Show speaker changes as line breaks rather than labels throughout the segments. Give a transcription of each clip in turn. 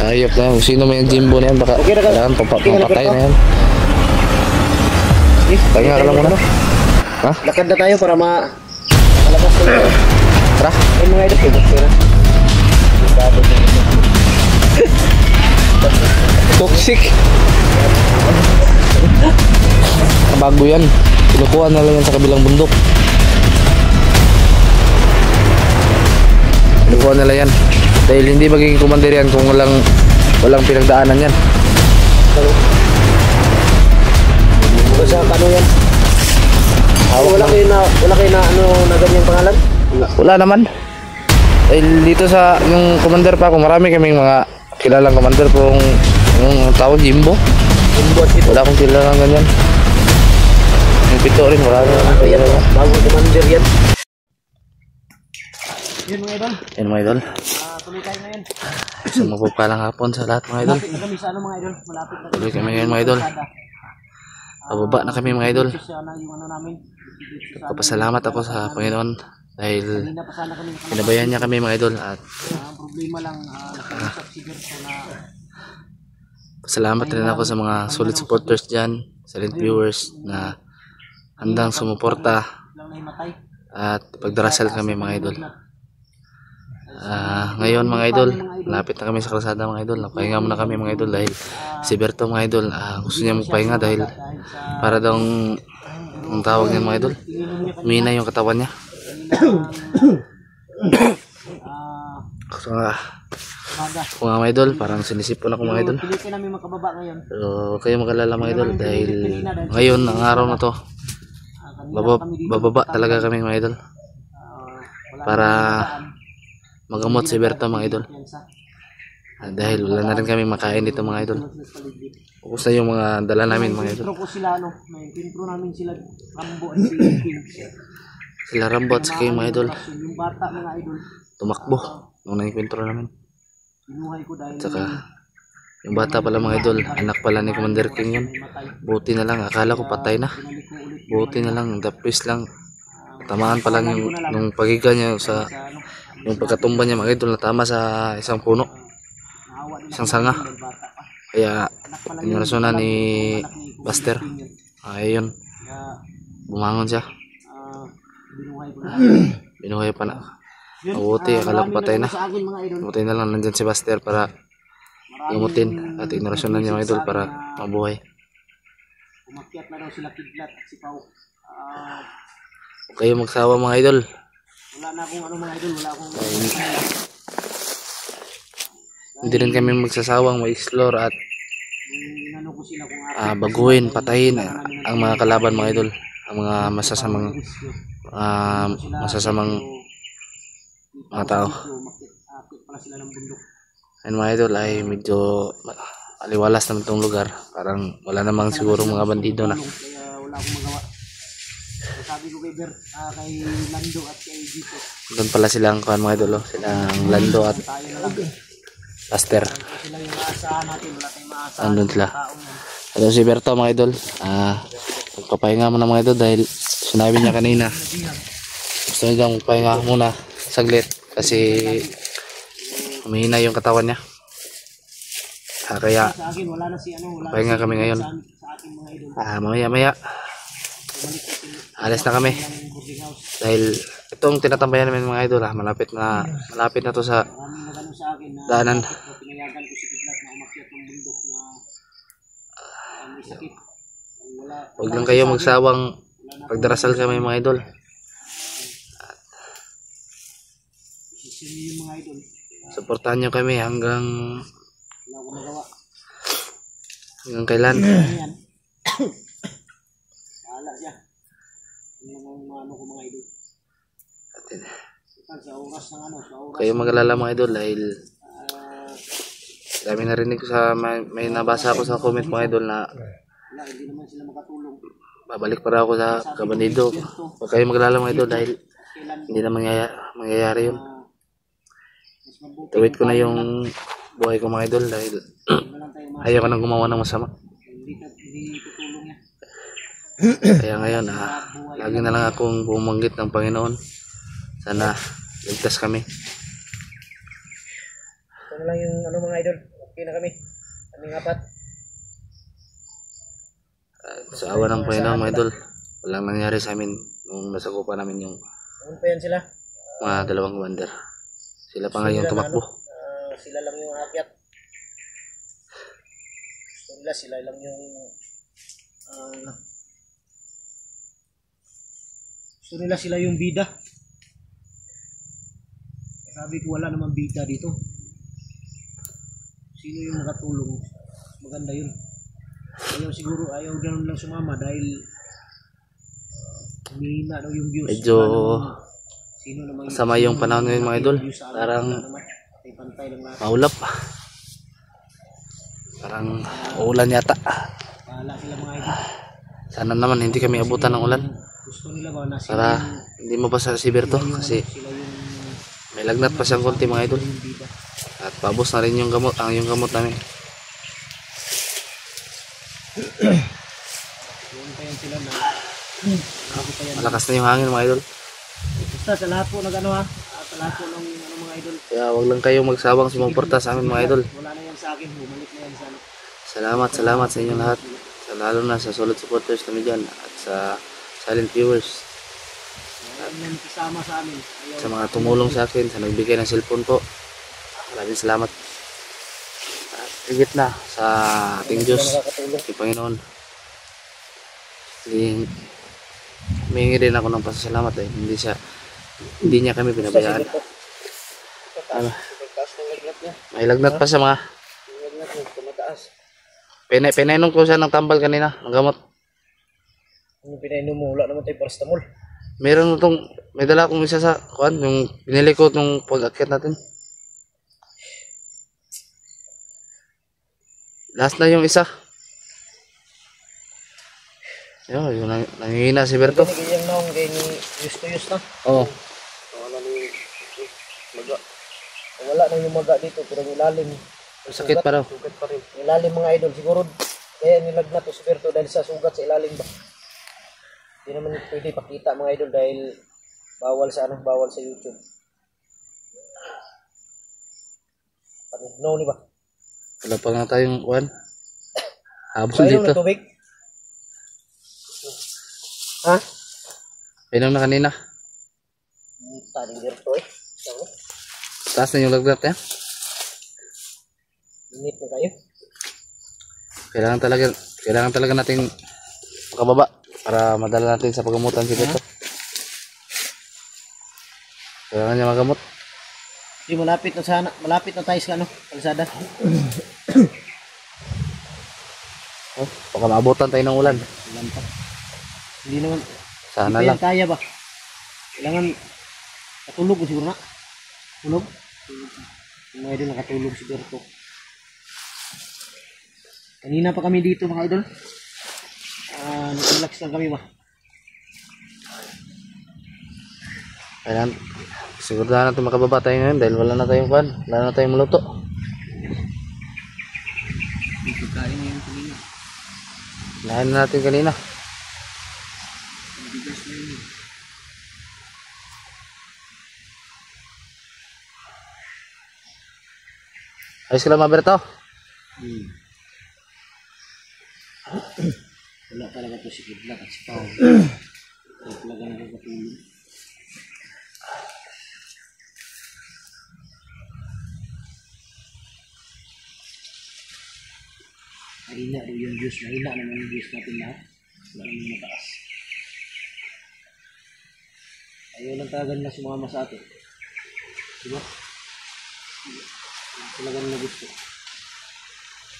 Ayop na. Kung sino may Jimbo na yan, baka kailangan papatay na yan. Pahinga ka lang muna. Ha?
Lakad na tayo para malabas tayo.
Tara.
Ay mga idol, pera.
Toxic. Bago yan. Kinukuha na lang yan sa kabilang bundok. Kinukuha nila yan. Dahil hindi magiging commander yan kung walang pinagdaanan yan.
Sa kano yan? Wala kayo na ano na ganyang pangalan?
Wala naman. Dahil dito sa yung commander pa ako, marami kaming mga kilalang commander kung yung tawag Jimbo. Wala akong kilalang ganyan. Yung pito rin, marami akong kilala.
Bagong commander yan. Yan mga idol.
Yan mga idol.
Tuloy tayo ngayon.
Isang mapupalang hapon sa lahat mga idol.
Malapit na kami sa ano mga idol. Malapit na
Tuloy kami ngayon mga idol. Pababa na kami mga idol. Nagpapasalamat ako sa Panginoon dahil pinabayaan niya kami mga idol. At pasalamat rin ako sa mga solid supporters dyan, silent viewers na handang sumuporta at pagdarasal kami mga idol. Ngayon mga idol, lapit na kami sa kalsada mga idol. Napahinga muna kami mga idol dahil si Berto mga idol gusto niya magpahinga dahil para daw ang tawag niya mga idol, mina yung katawan niya. So nga mga idol, parang sinisipon ako mga idol. So kayo magalala mga idol dahil ngayon ang araw na to bababa talaga kami mga idol para magamot si Berto mga idol. Dahil wala na rin kami makain dito mga idol. Ubus na yung mga dala namin mga idol. Sila Rambo at saka yung mga idol tumakbo nung naikwentro namin. Saka yung bata pala mga idol, anak pala ni Commander King yun. Buti na lang, akala ko patay na. Buti na lang, tapos lang tamaan pa lang yung nung pagiga niya sa yung pagkatumba niya mga idol, natama sa isang puno, isang sanga. Kaya inurasunan ni Buster. Ayun, bumangon siya. Binuhay pa na. Mabuti, akala ko patay na. Mabuti na lang nandyan si Buster para gamutin at inurasunan niya mga idol para mabuhay.
Umakyat na daw sila Kidlat at si Pau.
Huwag kayo magsawa mga idol.
Wala na akong ano mga idol, wala akong
hindi rin kami magsasawang mag-explore at baguhin, patayin ang mga kalaban mga idol, ang mga masasamang mga tao. Ayun mga idol, ay medyo aliwalas naman itong lugar, parang wala namang siguro mga bandido na.
Wala akong magawa. Sabi ko kay Lando at kay Gito.
Doon pala silang kuhan mga idol, silang Lando at Buster.
Sila yung aasahan natin, wala tayong maasahan.
Andun sila. Ito si Berto mga idol. Magpapahinga muna mga idol dahil sinabi niya kanina gusto niya magpahinga muna saglit kasi humihina yung katawan niya. Kaya pahinga kami ngayon. Maya alis na kami dahil itong tinatambayan namin mga idol, malapit na to sa daanan. Huwag lang kayo magsawang pagdarasal kami mga idol. Suportahan nyo kami hanggang kailan. Kayo mag-alala mga idol dahil dami narinig ko sa may nabasa ako sa comment mga idol na babalik para ako sa kabandido. Huwag kayo mag-alala mga idol dahil hindi na mangyayari yun. Tuwid ko na yung buhay ko mga idol dahil ayaw ko nang gumawa ng masama. Kaya ngayon lagi na lang akong bumanggit ng Panginoon, sana ligtas kami.
Ito na lang yung ano mga idol, Okay na kami. Kaming apat.
Sa awa ng Panginoon mga idol, walang nangyari sa amin nung nasakupan namin yung
Ano pa yan sila?
mga dalawang commander. Sila pa ngayon tumakbo.
Sila lang yung aakyat. Sila lang yung gusto nila sila yung bida. Sabi ko wala namang bida dito. Sino yung nakatulong? Maganda yun. Ayaw ganun lang sumama dahil humihina daw yung views.
Medyo
sino naman
masama yung panahon ngayon mga idol. Parang maulap. Parang uulan yata.
Bahala sila mga idol.
Sana naman hindi kami abutan ng ulan.
Gusto nila ba na sila
Para hindi mabasa si Berto kasi may lagnat pa siyang konti mga idol. At paubos na rin yung gamot namin.
Sila na
Malakas na yung hangin mga idol.
basta sa lahat po sa lahat po ng mga idol.
Kaya wag lang kayong magsawang sumuporta sa amin mga idol.
Wala na yan sa akin, bumalik na yan sa
Salamat sa inyong lahat. Lalo na sa solid supporters kami dyan at sa silent viewers.
Yan kasama sa amin.
Sa mga tumulong sa akin, sa nagbigay ng cellphone po. Maraming salamat. At higit na sa ating Diyos, ating Panginoon. Humingi din ako ng pasasalamat eh. Hindi niya kami pinabayaan. May lagnat pa sa mga pinainom ko siya ng tambal kanina, ng gamot.
Ano pinainom mo? Wala naman tayo paracetamol.
Meron may dala akong isa sa kuan, yung binili ko nung pag-akyat natin. Last na yung isa. Yung nangihina si Berto.
Ganyan naong kay ni Yus na.
Oo.
Wala na yung maga dito, pero ilalim.
Sakit pa daw.
Sugat pa rin. Ilalim mga idol, siguro kaya nilagnat to si Berto dahil sa sugat sa ilalim ba. Hindi naman pwede pakita mga idol dahil bawal sa YouTube. No ni ba?
Wala pa nga tayong kuan. Habol
Painom
dito.
na tubig? Ha?
Painom na kanina.
Taning Berto eh.
Taas na yung lagnat eh.
Init na kayo.
Kailangan talaga natin makababa para madala natin sa pagamutan si Berto. Kailangan niya magamot.
Di malapit na tayo sa kalsada.
Baka maabutan tayo ng ulan.
Ulan pa. Hindi naman.
Sana
Hindi
lang.
kaya ba? Kailangan katulog ko siguro na. Tulog? Yung mga idol nakatulog si Berto. Kanina pa kami dito mga idol. Nag-relax lang kami ba?
Kailangan siguraduhan natin makababa tayo ngayon dahil wala na tayong kuan. Wala na tayong maluto.
Dito kain ngayon kanina.
Lahan na natin kanina.
Bigas na yun.
Ayos ka lang mga Berto.
Wala talaga to si Kidlat at si Pao. Wala talaga nakakatulog. Mahina daw yung views. Mahina naman yung views natin lahat. Wala naman mataas. Ayaw lang talaga na sumama sa atin. Diba? Talaga nila gusto.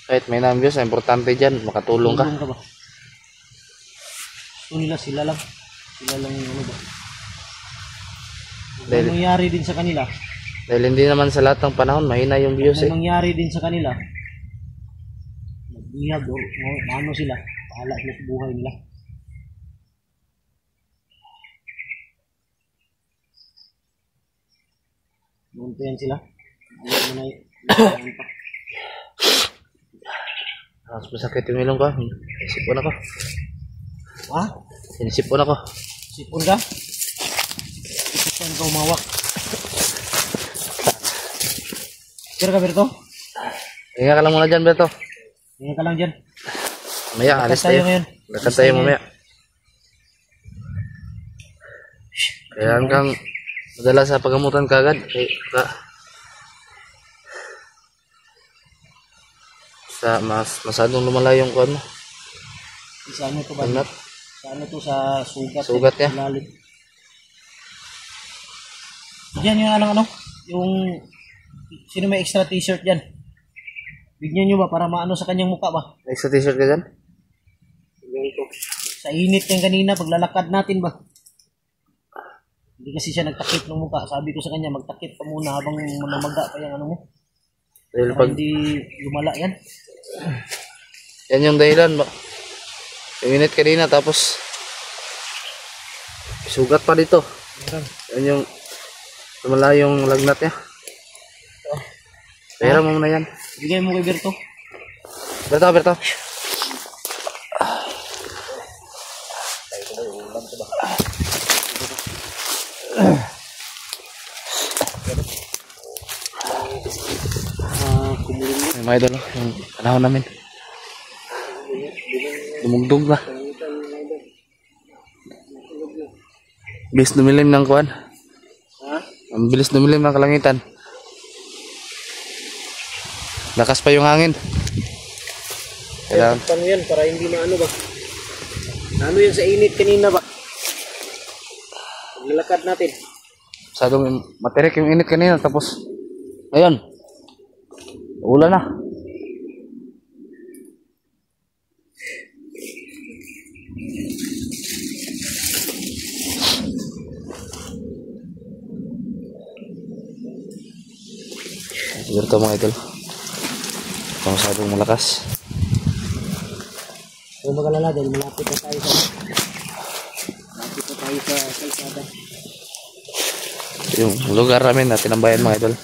Kahit may nang-views, importante dyan. Makatulong ka.
Tulong ka ba? Gusto nila sila lang. Sila lang yung ano ba?
Dahil-
May mangyari din sa kanila.
Dahil hindi naman sa lahat ng panahon, mahina yung views
May
eh.
mangyari din sa kanila. Magbihag o ano sila. Bahala sila sa buhay nila. Munto yan sila. Ano na yun?
Mas masakit yung ilong ko. Sinisipon ako.
Ha?
Sinisipon ako.
Sipon ka? Sipon ka umawak. Kira ka Berto?
Hinga ka lang muna dyan, Beto.
Hinga ka lang dyan.
Mamaya, alis tayo.
ngayon.
Lakad tayo mamaya. Kailangan kang madala sa pagamutan kagad. Masadong lumala yung kuwan mo.
Sa ano to ba?
Banat.
Sa ano to, sa sugat.
Sugat niya.
Lalim. Diyan yung ano, yung sino may extra t-shirt dyan? Bigyan nyo ba para maano sa kanyang mukha ba?
Extra t-shirt ka dyan?
Sa init yung kanina, paglalakad natin ba? Hindi kasi siya nagtakip ng mukha. Sabi ko sa kanya, magtakip ka muna habang manamaga pa yung ano mo.
Dahil
Para hindi lumala yan.
Yan yung dahilan ba? Yung init kanina tapos sugat pa dito. Yan yung lumala yung lagnat niya. Pera mo muna yan.
Bigay mo kay Berto.
Berto. May idol, yung panahon namin. Dumugdog na. Bilis dumilim ng kuwan. Ang bilis dumilim ng kalangitan. Lakas pa yung hangin. Kailangan.
Paano yan para hindi maano ba? Ano yan sa init kanina ba? Paglalakad natin.
Masyadong matirik yung init kanina. Tapos, ngayon, ulan na. Siguro ito mga idol. Ito masyadong malakas.
Huwag magalala dahil malapit na tayo sa kalsada.
Yung lugar namin na tinambayan mga idol.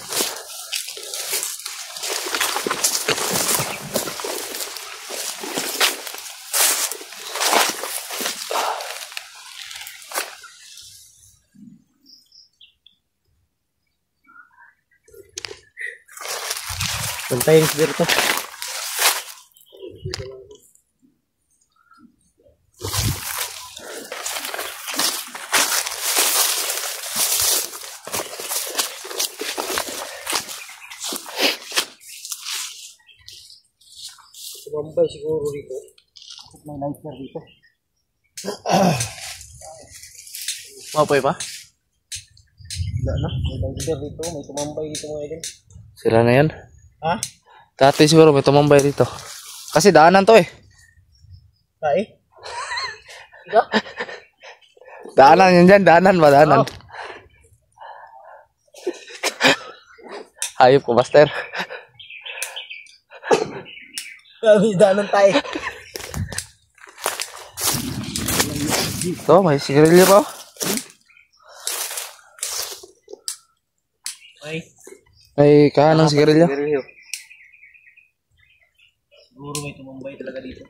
Bantayin si Berto. Tumambay siguro dito. May lighter dito.
Mapoy pa?
Wala na. May lighter dito. May tumambay dito mga idol.
Sira na yan.
Ha?
Dati siguro may tumambay dito. Kasi daanan to eh.
Tae?
Daanan yun dyan. Daanan ba? Daanan.
Oh.
Hayop ko, master.
Sabi, daanan tayo.
Ito, may sigarilyo pa. May kahanang sigarilyo.
Siguro may tumambay talaga dito.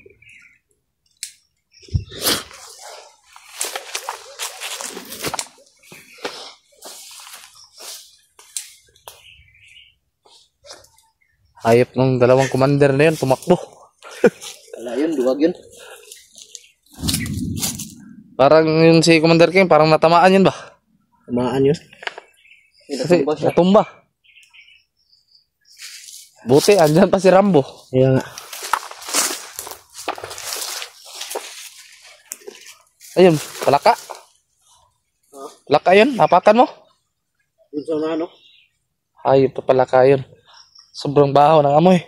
Hayop ng dalawang commander na yun, tumakbo.
Wala yun, duwag yun.
Parang yun si Commander King, parang natamaan yun ba?
Tamaan yun.
Kasi natumba. Buti, andyan pa si Rambo.
Kaya nga.
Ayun, palaka. Palaka yun, napakan mo.
Yun sa mga ano?
Hayop pa palaka yun. Sobrang baho ng amoy.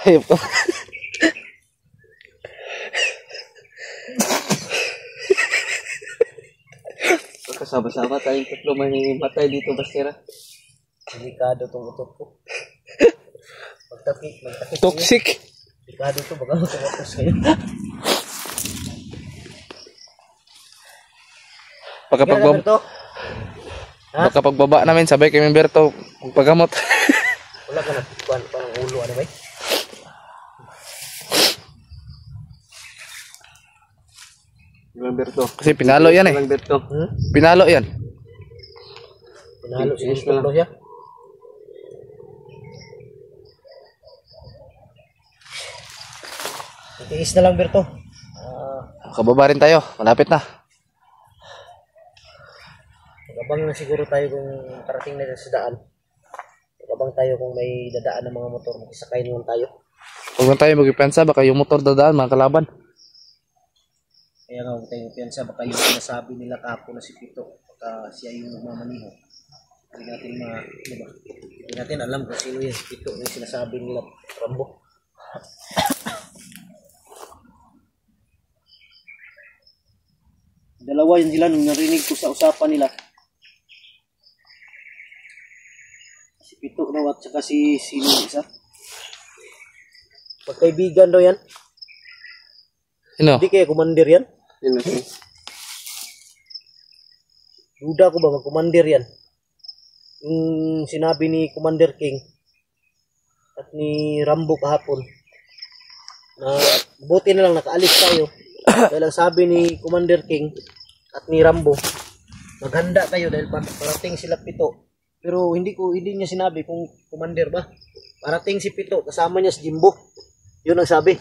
Hayop ko.
Kasama-sama tayong tatlo matay dito, Bastera. Delikado tong utok ko. Magtakip.
Toxic.
Delikado to, baga tumatos kayo.
Baka pagbaba namin, sabay kay Berto, magpagamot.
Wala ka na, parang ulo, ano ba?
Berto.
Kasi pinalo yan eh.
Lang Berto.
Pinalo yan.
Pinalo si Pablo siya. Itiis na lang, Berto.
Kababa rin tayo. Malapit na.
Magabang na siguro tayo kung parating na sa daan. Magabang tayo kung may dadaan ng mga motor. Magsakay naman tayo.
Huwag na tayo mag-ipensa. Baka yung motor dadaan, mga kalaban.
Kaya nga huwag tayong piyansa. Baka yung sinasabi nila kapo na si Pito. Baka siya yung magmamaniho. Hindi natin hindi natin alam kung sino yung Pito yung sinasabi nila Rambo. Dalawa yun sila nung narinig ko sa usapan nila. Si Pito daw at saka si sino isa. Magkaibigan daw yan.
Sino?
Hindi kaya commander yan.
Yun okay.
Duda ko ba mag-commander yan? Yung sinabi ni Commander King at ni Rambo kahapon na buti na lang nakaalis tayo dahil ang sabi ni Commander King at ni Rambo maghanda tayo dahil parating sila Pito, pero hindi niya sinabi kung commander ba. Parating si Pito kasama niya si Jimbo, yun ang sabi.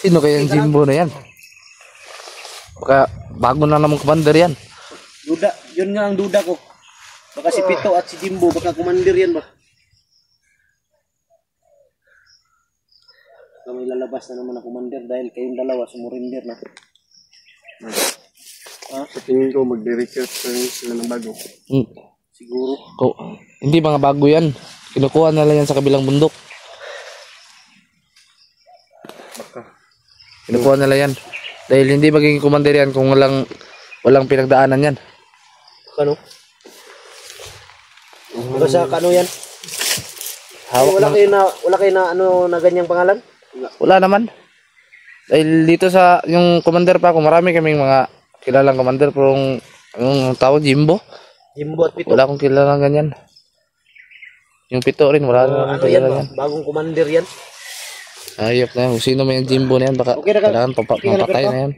Sino kaya yung Jimbo na yan? Baka bago na namang commander yan.
Duda, yun nga ang duda ko. Baka si Pito at si Jimbo, baka commander yan ba? Baka may lalabas na naman na commander dahil kayong dalawa sumurinder na.
Sa tingin ko, mag-recruit sila ng bago.
Siguro.
Hindi mga bago yan. Kinukuha na lang yan sa kabilang bundok. Kinukuha na lang yan. Dahil hindi magiging commander yan kung walang pinagdaanan yan.
Kano? Basta kano yan? Wala kayo na ano na ganyang pangalan?
Wala naman. Dahil dito sa yung commander pa ako, marami kaming mga kilalang commander pero anong tawag, Jimbo?
Jimbo at Pito.
Wala akong kilalang ganyan. Yung Pito rin, wala naman
Ano yan
kilala
ba? Bagong commander yan?
Ayop na yan. Kung sino may Jimbo na yan, baka
Okay na ka-
kailangan mapatay na yan.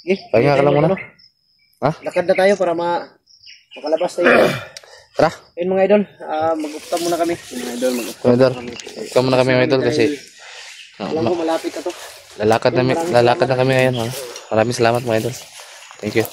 Okay.
Pahinga ka lang muna. Ha?
Lakad na tayo para makalabas tayo.
Tara.
Ayun mga idol, mag-upta muna kami.
Mga idol,
Idol. Ikaw muna kami, idol, kasi
Alam ko malapit na to.
lalakad na kami ngayon. Ha? Maraming salamat mga idol. Thank you.